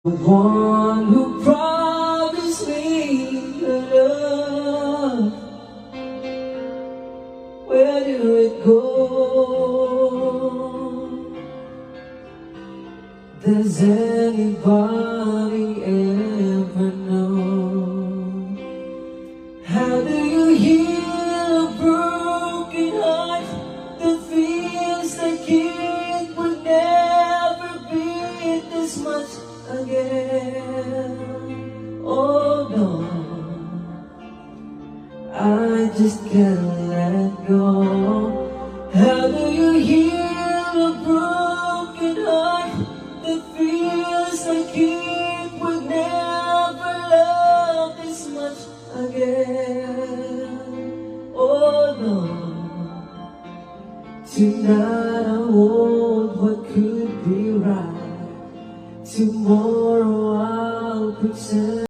The one who promised me a love, where did it go? Does anybody ever know? How do you heal a broken heart that feels like it would never beat this much again? Oh no, I just can't let go. How do you heal a broken heart that feels like it would never love this much again? Oh no, tonight I want what could be right. Tomorrow I'll pretend